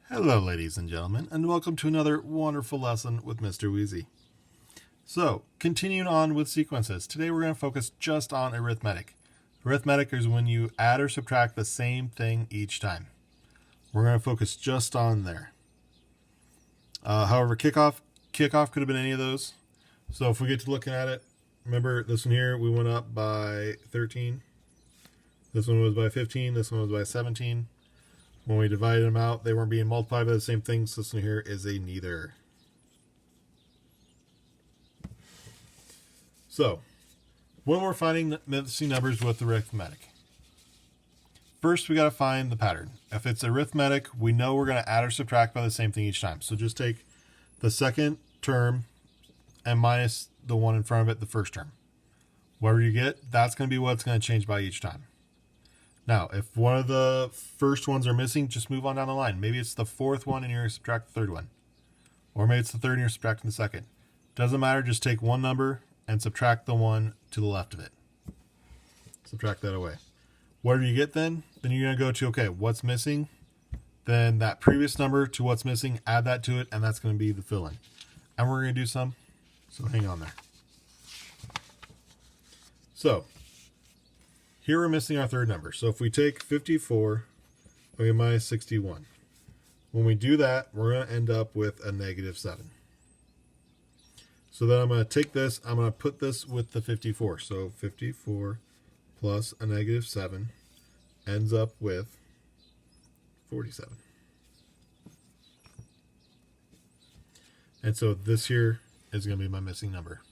Hello, ladies and gentlemen, and welcome to another wonderful lesson with Mr. Wheezy. So, continuing on with sequences, today we're going to focus just on arithmetic. Arithmetic is when you add or subtract the same thing each time. We're going to focus just on there. However, kickoff could have been any of those. So if we get to looking at it, remember this one here, we went up by 13. This one was by 15. This one was by 17. When we divided them out, they weren't being multiplied by the same thing, so this one here is a neither. So, when we're finding missing numbers with arithmetic, first we got to find the pattern. If it's arithmetic, we know we're going to add or subtract by the same thing each time. So just take the second term and minus the one in front of it, the first term. Whatever you get, that's going to be what's going to change by each time. Now, if one of the first ones are missing, just move on down the line. Maybe it's the fourth one and you're going to subtract the third one. Or maybe it's the third and you're subtracting the second. Doesn't matter, just take one number and subtract the one to the left of it. Subtract that away. Whatever you get then you're going to go to, okay, what's missing? Then that previous number to what's missing, add that to it, and that's going to be the fill-in. And we're going to do some, so hang on there. So, here we're missing our third number. So if we take 54, we minus 61. When we do that, we're going to end up with a negative 7. So then I'm going to take this, I'm going to put this with the 54. So 54 plus a negative 7 ends up with 47. And so this here is going to be my missing number.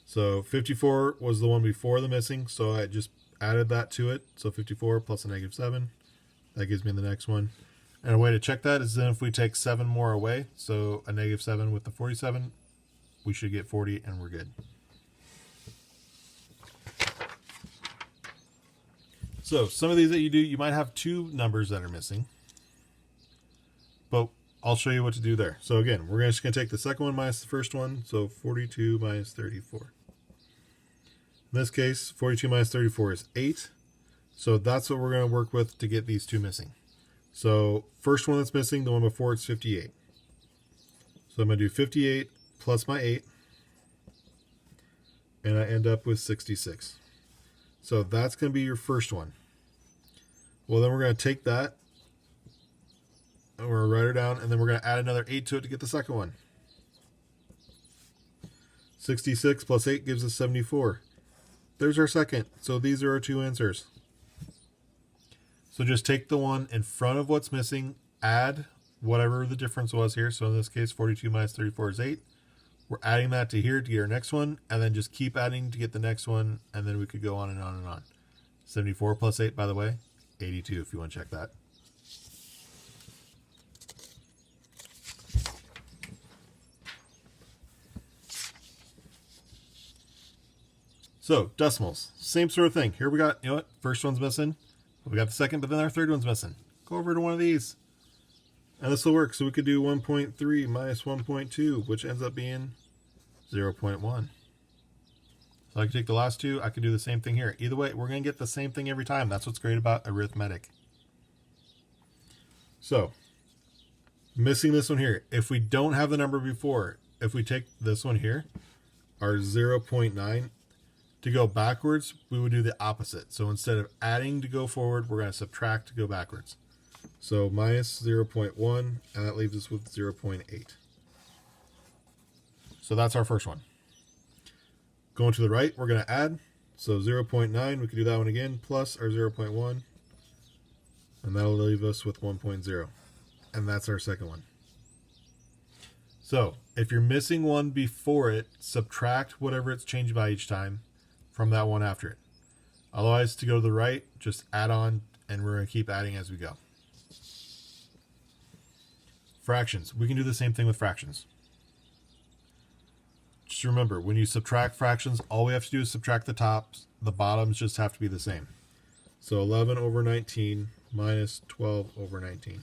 So 54 was the one before the missing, so I just added that to it. So 54 plus a negative 7, that gives me the next one. And a way to check that is then if we take 7 more away, so a negative 7 with the 47, we should get 40 and we're good. So some of these that you do, you might have two numbers that are missing, but I'll show you what to do there. So again, we're just going to take the second one minus the first one, so 42 minus 34. In this case, 42 minus 34 is 8. So that's what we're going to work with to get these two missing. So first one that's missing, the one before, it's 58. So I'm going to do 58 plus my 8. And I end up with 66. So that's going to be your first one. Well, then we're going to take that. And we're going to write her down. And then we're going to add another 8 to it to get the second one. 66 plus 8 gives us 74. There's our second. So these are our two answers. So just take the one in front of what's missing, add whatever the difference was here. So in this case, 42 minus 34 is 8. We're adding that to here to get our next one, and then just keep adding to get the next one, and then we could go on and on and on. 74 plus 8, by the way, 82 if you want to check that. So, decimals, same sort of thing. Here we got, first one's missing. We got the second, but then our third one's missing. Go over to one of these. And this will work. So we could do 1.3 minus 1.2, which ends up being 0.1. So I can take the last two. I can do the same thing here. Either way, we're going to get the same thing every time. That's what's great about arithmetic. So, missing this one here. If we don't have the number before, if we take this one here, our 0.9, to go backwards, we would do the opposite. So instead of adding to go forward, we're going to subtract to go backwards. So minus 0.1, and that leaves us with 0.8. So that's our first one. Going to the right, we're going to add. So 0.9, we could do that one again, plus our 0.1. And that'll leave us with 1.0. And that's our second one. So if you're missing one before it, subtract whatever it's changed by each time from that one after it. Otherwise, to go to the right, just add on, and we're going to keep adding as we go. Fractions. We can do the same thing with fractions. Just remember, when you subtract fractions, all we have to do is subtract the tops. The bottoms just have to be the same. So 11 over 19 minus 12 over 19.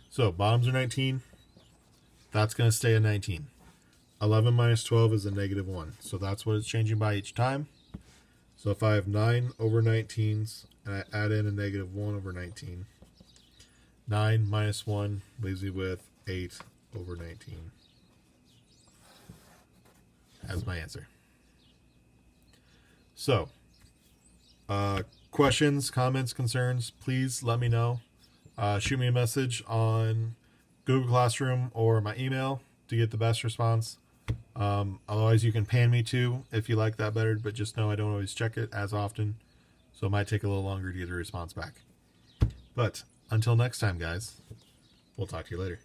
So bottoms are 19. That's going to stay at 19. 11 minus 12 is a negative 1. So that's what it's changing by each time. So if I have 9 over 19s and I add in a negative 1 over 19, 9 minus 1 leaves me with 8 over 19 as my answer. So, questions, comments, concerns, please let me know. Shoot me a message on Google Classroom or my email to get the best response. Otherwise, you can pan me too if you like that better, but just know I don't always check it as often, so it might take a little longer to get a response back. But until next time, guys, we'll talk to you later.